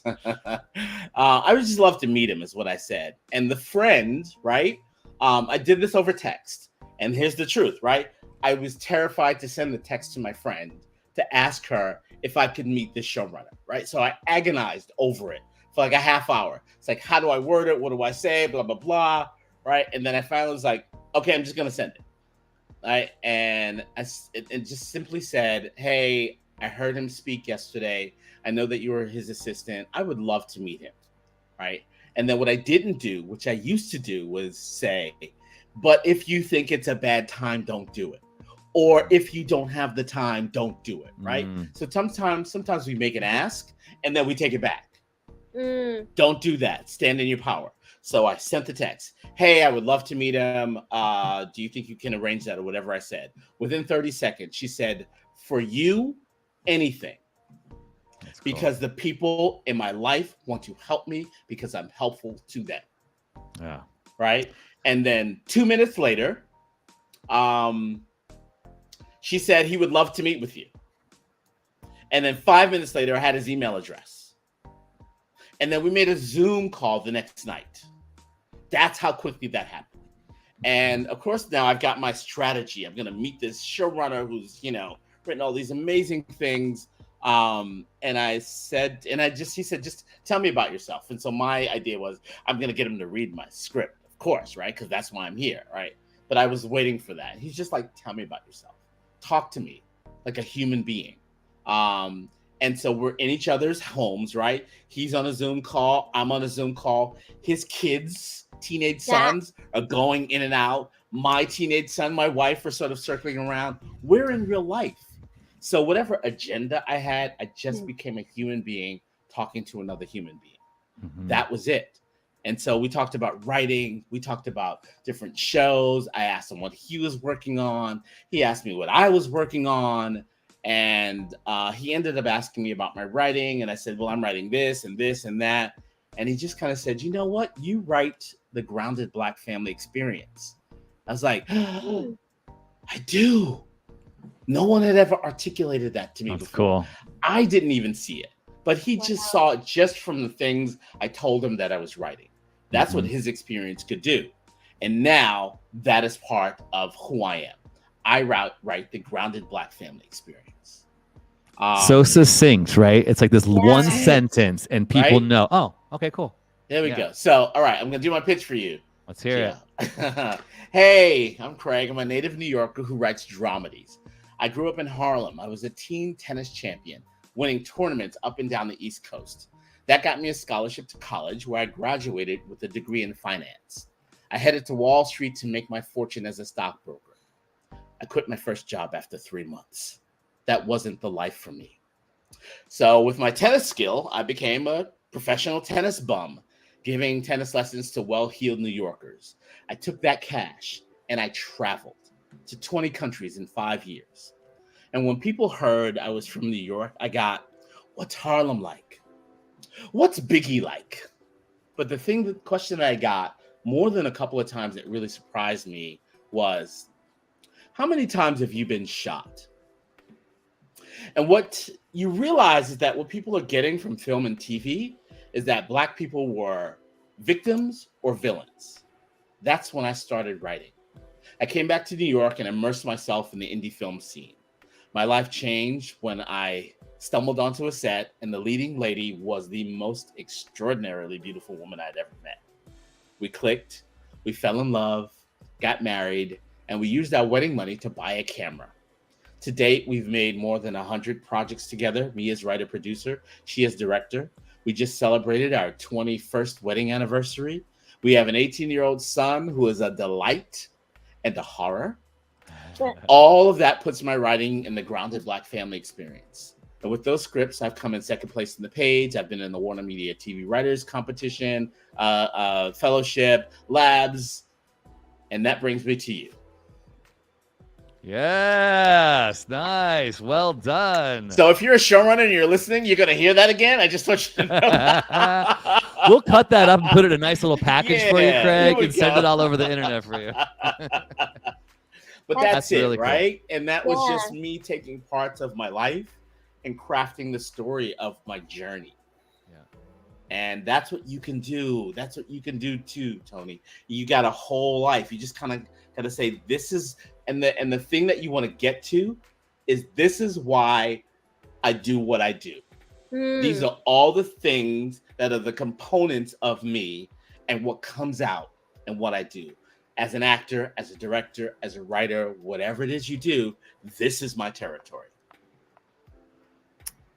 Speaker 16: I would just love to meet him, is what I said. And the friend, right? I did this over text. And here's the truth, right? I was terrified to send the text to my friend to ask her if I could meet this showrunner, right? So I agonized over it for like a half hour. It's like, how do I word it? What do I say? Blah, blah, blah, right? And then I finally was like, okay, I'm just going to send it. Right, and it just simply said, hey, I heard him speak yesterday. I know that you were his assistant. I would love to meet him, right? And then what I didn't do, which I used to do, was say, but if you think it's a bad time, don't do it. Or if you don't have the time, don't do it, right? So sometimes we make an ask, and then we take it back. Don't do that. Stand in your power. So I sent the text, hey, I would love to meet him. Do you think you can arrange that, or whatever I said? Within 30 seconds, she said, for you, anything. Because the people in my life want to help me because I'm helpful to them.
Speaker 4: Yeah.
Speaker 16: Right. And then 2 minutes later, she said he would love to meet with you. And then 5 minutes later, I had his email address. And then we made a Zoom call the next night. That's how quickly that happened. And of course, now I've got my strategy. I'm going to meet this showrunner who's, written all these amazing things. And he said, just tell me about yourself. And so my idea was, I'm going to get him to read my script, of course, right? Because that's why I'm here, right? But I was waiting for that. He's just like, tell me about yourself. Talk to me like a human being. And so we're in each other's homes, right? He's on a Zoom call. I'm on a Zoom call. His kids, teenage sons, are going in and out. My teenage son, my wife are sort of circling around. We're in real life. So whatever agenda I had, I just became a human being talking to another human being. Mm-hmm. That was it. And so we talked about writing. We talked about different shows. I asked him what he was working on. He asked me what I was working on. And he ended up asking me about my writing. And I said, well, I'm writing this and this and that. And he just kind of said, you know what? You write the grounded Black family experience. I was like, oh, I do. No one had ever articulated that to me before.
Speaker 4: Cool.
Speaker 16: I didn't even see it. But he just saw it just from the things I told him that I was writing. That's what his experience could do. And now that is part of who I am. I write the grounded Black family experience.
Speaker 4: So succinct, right? It's like this one sentence and people know, oh, okay, cool.
Speaker 16: There we go. So, all right, I'm going to do my pitch for you.
Speaker 4: Let's hear
Speaker 16: it. Hey, I'm Craig. I'm a native New Yorker who writes dramedies. I grew up in Harlem. I was a teen tennis champion, winning tournaments up and down the East Coast. That got me a scholarship to college, where I graduated with a degree in finance. I headed to Wall Street to make my fortune as a stockbroker. I quit my first job after 3 months. That wasn't the life for me. So with my tennis skill, I became a professional tennis bum, giving tennis lessons to well-heeled New Yorkers. I took that cash and I traveled to 20 countries in 5 years. And when people heard I was from New York, I got, what's Harlem like? What's Biggie like? But the question that I got more than a couple of times that really surprised me was, how many times have you been shot? And what you realize is that what people are getting from film and TV is that Black people were victims or villains. That's when I started writing. I came back to New York and immersed myself in the indie film scene. My life changed when I stumbled onto a set and the leading lady was the most extraordinarily beautiful woman I'd ever met. We clicked, we fell in love, got married, and we used our wedding money to buy a camera. To date, we've made more than 100 projects together, me as writer-producer, she as director. We just celebrated our 21st wedding anniversary. We have an 18-year-old son who is a delight and a horror. All of that puts my writing in the grounded Black family experience. And with those scripts, I've come in second place in the page. I've been in the Warner Media TV Writers Competition, Fellowship, Labs, and that brings me to you.
Speaker 4: Yes, nice, well done.
Speaker 16: So if you're a showrunner and you're listening, you're gonna hear that again. I just want you to know.
Speaker 4: We'll cut that up and put it in a nice little package for you, Craig, and send it all over the internet for you.
Speaker 16: But that's it,
Speaker 4: really
Speaker 16: right? Cool. And that was just me taking parts of my life and crafting the story of my journey. Yeah. And that's what you can do. That's what you can do too, Tony. You got a whole life. You just kind of got to say, this is, and the thing that you want to get to is, this is why I do what I do. These are all the things that are the components of me and what comes out and what I do. As an actor, as a director, as a writer, whatever it is you do, this is my territory.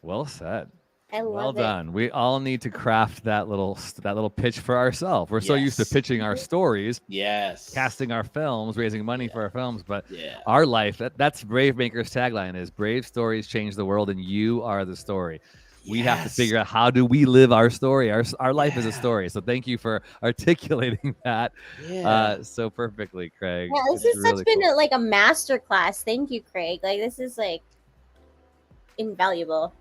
Speaker 4: Well said.
Speaker 15: I love
Speaker 4: well
Speaker 15: it.
Speaker 4: done. We all need to craft that little pitch for ourselves. We're so used to pitching our stories, casting our films, raising money for our films, but our life, that's BraveMaker's tagline is, brave stories change the world and you are the story. we have to figure out how do we live our story. Our life is a story. So thank you for articulating that so perfectly, Craig.
Speaker 15: Yeah, this has
Speaker 4: really
Speaker 15: been like a master class. Thank you, Craig. Like, this is like invaluable.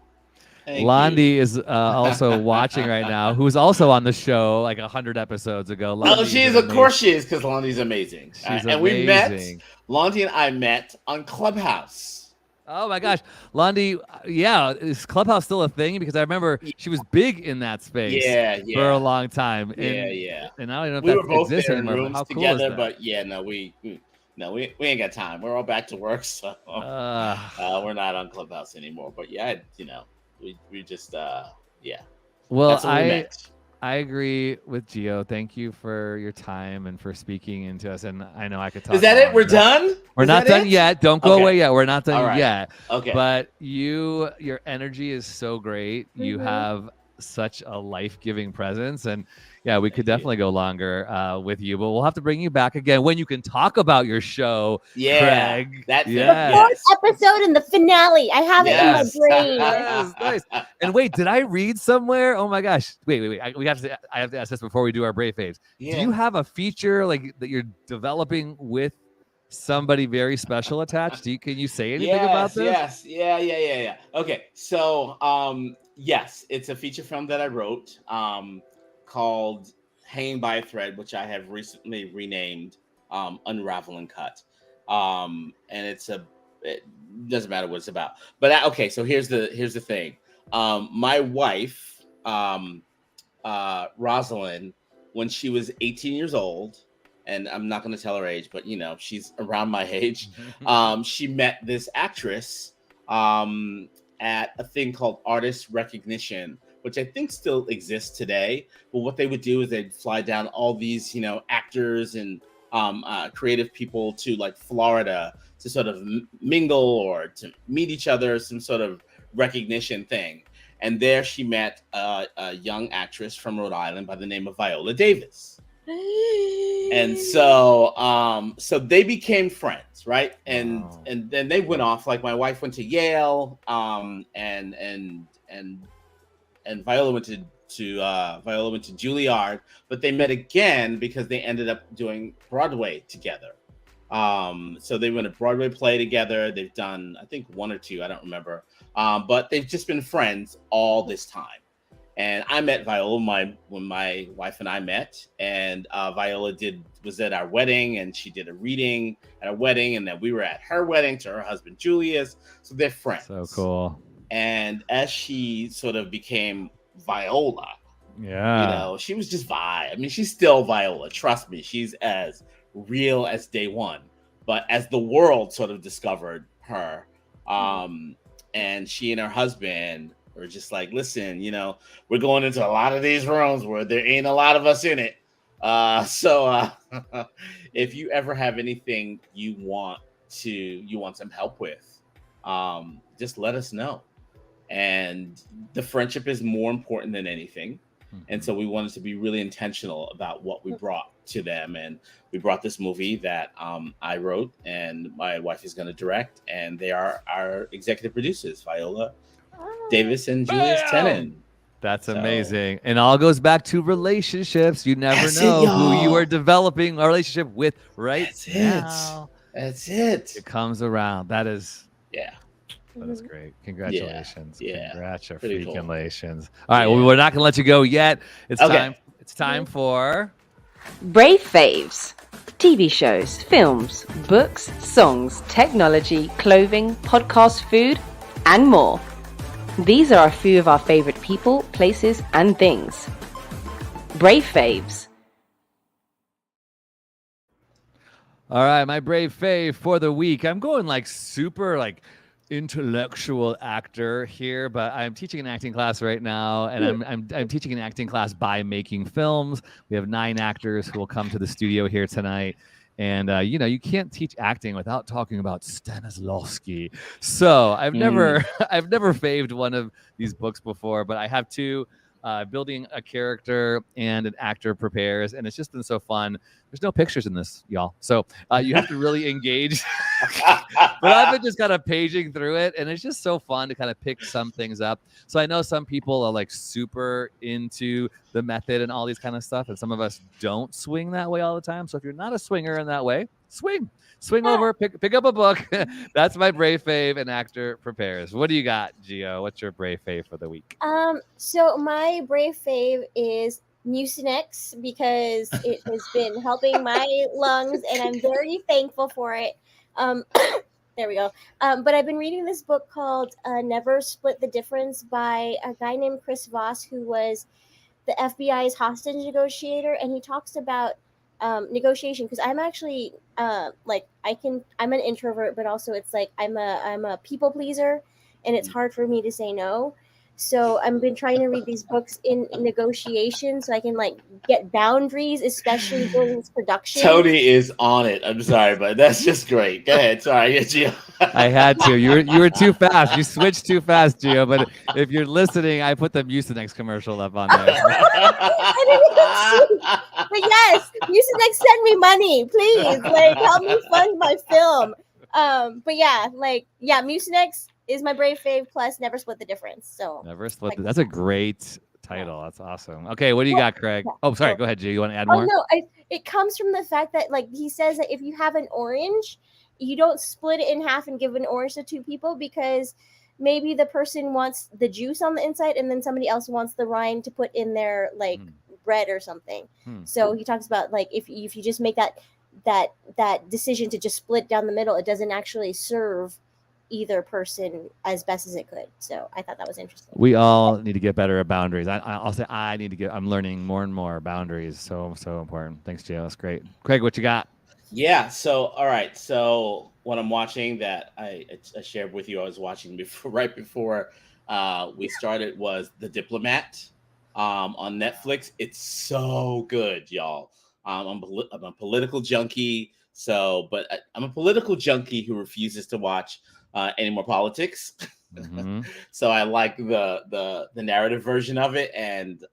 Speaker 4: Londi is also watching right now, who's also on the show like 100 episodes ago.
Speaker 16: Oh, she is. Of course she is, because Londi's amazing.
Speaker 4: She's
Speaker 16: and we met, Londi and I met on Clubhouse.
Speaker 4: Oh my gosh, Londi, yeah, is Clubhouse still a thing? Because I remember she was big in that space for a long time. And, and I don't know if
Speaker 16: we
Speaker 4: that
Speaker 16: were both
Speaker 4: exists
Speaker 16: there in
Speaker 4: anymore.
Speaker 16: rooms
Speaker 4: How cool
Speaker 16: together,
Speaker 4: is that?
Speaker 16: but we ain't got time. We're all back to work, so we're not on Clubhouse anymore. But we just
Speaker 4: Well,
Speaker 16: that's when we met.
Speaker 4: I agree with Gio. Thank you for your time and for speaking into us. And I know I could talk.
Speaker 16: Is that it? We're done?
Speaker 4: We're
Speaker 16: Is
Speaker 4: not
Speaker 16: that
Speaker 4: done
Speaker 16: it?
Speaker 4: yet. Don't go
Speaker 16: Okay.
Speaker 4: away yet. We're not done
Speaker 16: All right.
Speaker 4: yet.
Speaker 16: Okay.
Speaker 4: But your energy is so great. You
Speaker 15: Mhm.
Speaker 4: have such a life-giving presence. And yeah, we could definitely go longer with you, but we'll have to bring you back again when you can talk about your show, Craig.
Speaker 16: That's
Speaker 15: The fourth episode and the finale. I have it in my brain.
Speaker 4: Yes, nice. And wait, did I read somewhere? Oh my gosh! Wait! I have to ask this before we do our Brave Faves.
Speaker 16: Yeah.
Speaker 4: Do you have a feature like that you're developing with somebody very special attached? Can you say anything about this?
Speaker 16: Yes. Yeah. Okay. So, yes, it's a feature film that I wrote called Hanging by a Thread, which I have recently renamed Unravel and Cut. And it doesn't matter what it's about. But okay, so here's the thing. My wife, Rosalind, when she was 18 years old, and I'm not going to tell her age, but she's around my age. She met this actress at a thing called Artist Recognition, which I think still exists today. But what they would do is they'd fly down all these, actors and creative people to like Florida to sort of mingle or to meet each other, some sort of recognition thing. And there she met a young actress from Rhode Island by the name of Viola Davis. And so they became friends, right? And then they went off. Like my wife went to Yale, and Viola went to Juilliard, but they met again because they ended up doing Broadway together. So they went a Broadway play together. They've done, I think, one or two, I don't remember. But they've just been friends all this time. And I met Viola when my wife and I met, and Viola was at our wedding, and she did a reading at our wedding, and then we were at her wedding to her husband Julius. So they're friends.
Speaker 4: So cool.
Speaker 16: And as she sort of became Viola, she was just I mean, she's still Viola. Trust me, she's as real as day one. But as the world sort of discovered her, and she and her husband were just like, listen, we're going into a lot of these rooms where there ain't a lot of us in it. So if you ever have anything you want some help with, just let us know. And the friendship is more important than anything. And so we wanted to be really intentional about what we brought to them. And we brought this movie that I wrote and my wife is going to direct. And they are our executive producers, Viola Davis and Julius Tennant.
Speaker 4: That's amazing. And all goes back to relationships. You never know who you are developing a relationship with now.
Speaker 16: That's it.
Speaker 4: It comes around. That is.
Speaker 16: Yeah.
Speaker 4: That is great. Congratulations.
Speaker 16: Yeah.
Speaker 4: Congratulations. All right. Well, we're not going to let you go yet. It's time. It's time for
Speaker 9: Brave Faves. TV shows, films, books, songs, technology, clothing, podcast, food, and more. These are a few of our favorite people, places, and things. Brave Faves.
Speaker 4: All right, my brave fave for the week. I'm going super intellectual actor here, but I'm teaching an acting class right now, and I'm teaching an acting class by making films. We have 9 actors who will come to the studio here tonight. And you can't teach acting without talking about Stanislavski. So I've never faved one of these books before, but I have 2 building a character and an actor prepares, and it's just been so fun. There's no pictures in this, y'all, so you have to really engage. But I've been just kind of paging through it, and it's just so fun to kind of pick some things up. So I know some people are like super into the method and all these kind of stuff, and some of us don't swing that way all the time. So if you're not a swinger in that way, swing over, pick up a book. That's my Brave Fave and Actor Prepares. What do you got, Gio? What's your Brave Fave for the week?
Speaker 15: So my Brave Fave is Mucinex because it has been helping my lungs, and I'm very thankful for it. There we go. But I've been reading this book called Never Split the Difference by a guy named Chris Voss, who was the FBI's hostage negotiator, and he talks about negotiation, because I'm actually I'm an introvert, but also it's like I'm a people pleaser, and it's hard for me to say no. So I've been trying to read these books in negotiation so I can like get boundaries, especially during this production.
Speaker 16: Tony is on it. I'm sorry, but that's just great. Go ahead. Sorry, Gio.
Speaker 4: I had to. You were too fast. You switched too fast, Gio. But if you're listening, I put the Mucinex commercial up on there.
Speaker 15: But yes, Mucinex, send me money, please. Like, help me fund my film. But yeah, Mucinex is my Brave Fave, plus Never Split the Difference. So
Speaker 4: Never Split. That's a great title. That's awesome. Okay, what do you got, Craig? Oh, sorry. Go ahead, Gio. You want to add more?
Speaker 15: No, it comes from the fact that like he says that if you have an orange, you don't split it in half and give an orange to two people, because maybe the person wants the juice on the inside and then somebody else wants the rind to put in their like bread or something. So he talks about like if you just make that decision to just split down the middle, it doesn't actually serve either person as best as it could. So I thought that was interesting.
Speaker 4: We all need to get better at boundaries. I'll say I need to get. I'm learning more and more boundaries. So important. Thanks, Gio. That's great. Craig, what you got?
Speaker 16: Yeah. So all right. So what I'm watching that I shared with you, I was watching right before we started, was The Diplomat on Netflix. It's so good, y'all. I'm a political junkie. But I'm a political junkie who refuses to watch any more politics. So I like the narrative version of it, and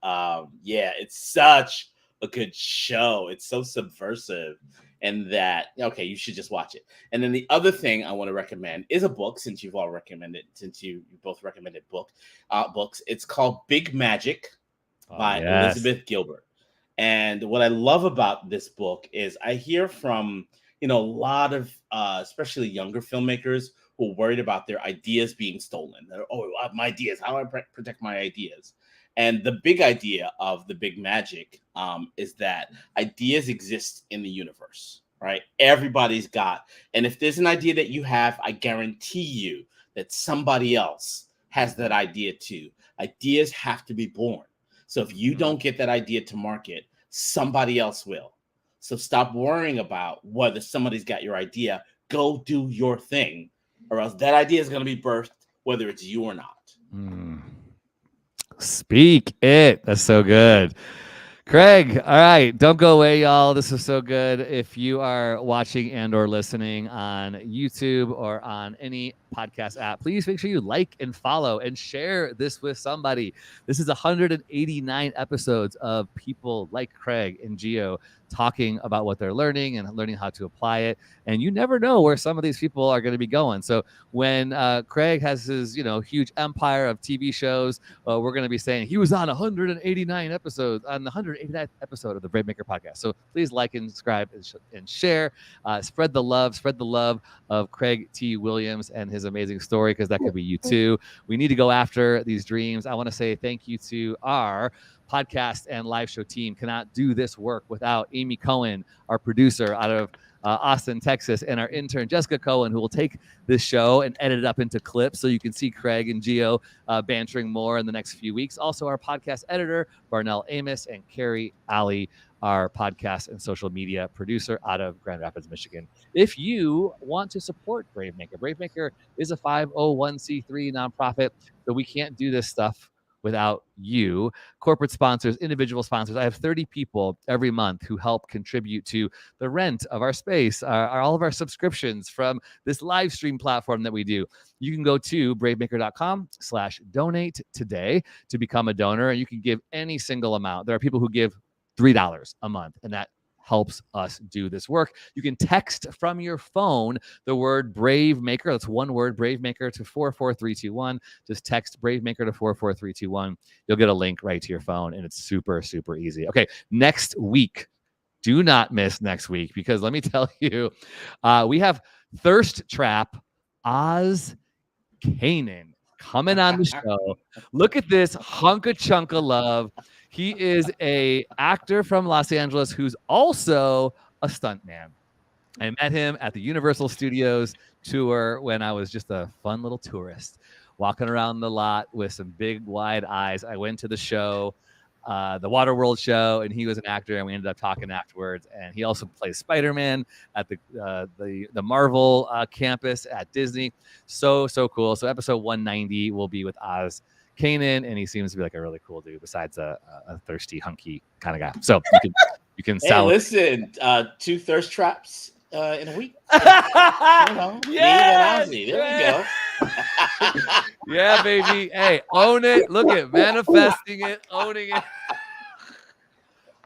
Speaker 16: it's such a good show. It's so subversive, and that you should just watch it. And then the other thing I want to recommend is a book, since you both recommended books. It's called Big Magic by Elizabeth Gilbert. And what I love about this book is I hear from a lot of especially younger filmmakers who are worried about their ideas being stolen. They're, my ideas, how do I protect my ideas? And the big idea of the Big Magic is that ideas exist in the universe, right? Everybody's got. And if there's an idea that you have, I guarantee you that somebody else has that idea too. Ideas have to be born. So if you don't get that idea to market, somebody else will. So stop worrying about whether somebody's got your idea. Go do your thing, or else that idea is going to be birthed, whether it's you or not.
Speaker 4: Speak it. That's so good. Craig, all right, don't go away, y'all. This is so good. If you are watching and or listening on YouTube or on any podcast app, please make sure you like and follow and share this with somebody. This is 189 episodes of people like Craig and Gio talking about what they're learning and learning how to apply it. And you never know where some of these people are going to be going. So when Craig has his, huge empire of TV shows, we're going to be saying he was on 189 episodes, on the 189th episode of the BraveMaker podcast. So please like and subscribe and share. Spread the love of Craig T. Williams and his amazing story, because that could be you too. We need to go after these dreams. I want to say thank you to our podcast and live show team. Cannot do this work without Amy Cohen, our producer out of Austin, Texas, and our intern Jessica Cohen, who will take this show and edit it up into clips so you can see Craig and Gio bantering more in the next few weeks. Also, our podcast editor Barnell Amos, and Carrie Alley, our podcast and social media producer out of Grand Rapids, Michigan. If you want to support BraveMaker is a 501c3 nonprofit, so we can't do this stuff without you. Corporate sponsors, individual sponsors. I have 30 people every month who help contribute to the rent of our space, all of our subscriptions from this live stream platform that we do. You can go to bravemaker.com/donate today to become a donor, and you can give any single amount. There are people who give $3 a month, and that helps us do this work. You can text from your phone the word BraveMaker. That's one word, BraveMaker, to 44321. Just text BraveMaker to 44321. You'll get a link right to your phone, and it's super, super easy. Okay, next week. Do not miss next week, because let me tell you, we have Thirst Trap Oz Kanan coming on the show. Look at this hunka chunk of love. He is a actor from Los Angeles who's also a stuntman. I met him at the Universal Studios tour when I was just a fun little tourist, walking around the lot with some big wide eyes. I went to the show, the Waterworld show, and he was an actor, and we ended up talking afterwards. And he also plays Spider-Man at the Marvel campus at Disney. So cool. So episode 190 will be with Oz Kanan, and he seems to be like a really cool dude besides a thirsty, hunky kind of guy. So you can
Speaker 16: Hey, listen, 2 thirst traps in a week.
Speaker 4: Yes!
Speaker 16: There we go.
Speaker 4: Yeah, baby. Hey, own it. Look at manifesting it, owning it.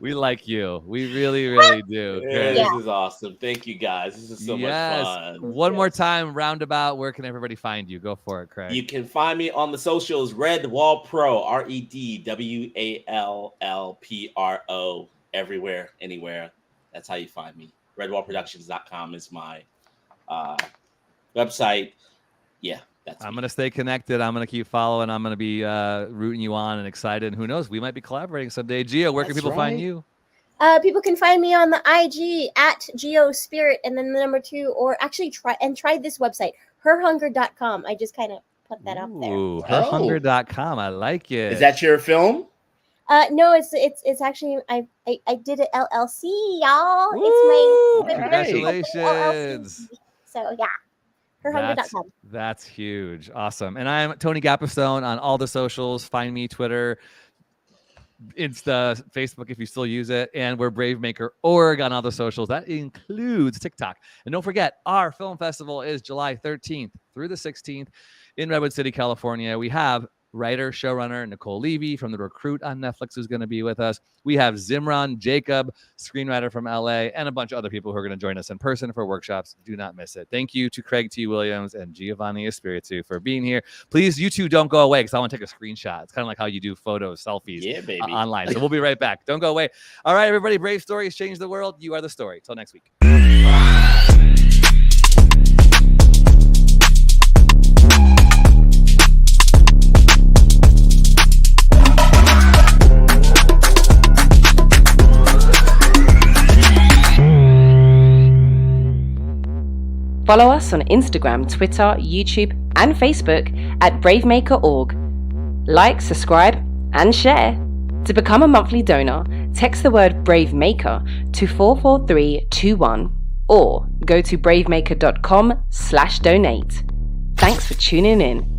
Speaker 4: We like you. We really, really do.
Speaker 16: Yeah, this is awesome. Thank you, guys. This is so much fun.
Speaker 4: One more time, roundabout. Where can everybody find you? Go for it, Craig.
Speaker 16: You can find me on the socials, Red Wall Pro, RedWallPro, everywhere, anywhere. That's how you find me. RedWallProductions.com is my website. Yeah.
Speaker 4: I'm going to stay connected. I'm going to keep following. I'm going to be rooting you on and excited. And who knows? We might be collaborating someday. Gio, where can people find you?
Speaker 15: People can find me on the IG at GeoSpirit and then the number 2, or actually try this website, herhunger.com. I just kind of put that up there.
Speaker 4: Ooh, herhunger.com. I like it.
Speaker 16: Is that your film?
Speaker 15: No, it's actually I did it LLC, y'all. It's my
Speaker 4: congratulations.
Speaker 15: So yeah. herhunger.com.
Speaker 4: That's huge. Awesome. And I'm Tony Gapastone on all the socials. Find me Twitter, Insta, Facebook if you still use it. And we're BraveMaker.org on all the socials. That includes TikTok. And don't forget, our film festival is July 13th through the 16th in Redwood City, California. We have writer, showrunner Nicole Levy from The Recruit on Netflix who's going to be with us. We have Zimran Jacob, screenwriter from LA, and a bunch of other people who are going to join us in person for workshops. Do not miss it. Thank you to Craig T. Williams and Giovanni Espiritu for being here. Please, you two don't go away because I want to take a screenshot. It's kind of like how you do photos, selfies online. So we'll be right back. Don't go away. All right, everybody, brave stories change the world. You are the story. Till next week.
Speaker 9: Follow us on Instagram, Twitter, YouTube, and Facebook at BraveMaker.org. Like, subscribe, and share. To become a monthly donor, text the word BraveMaker to 44321 or go to bravemaker.com/donate. Thanks for tuning in.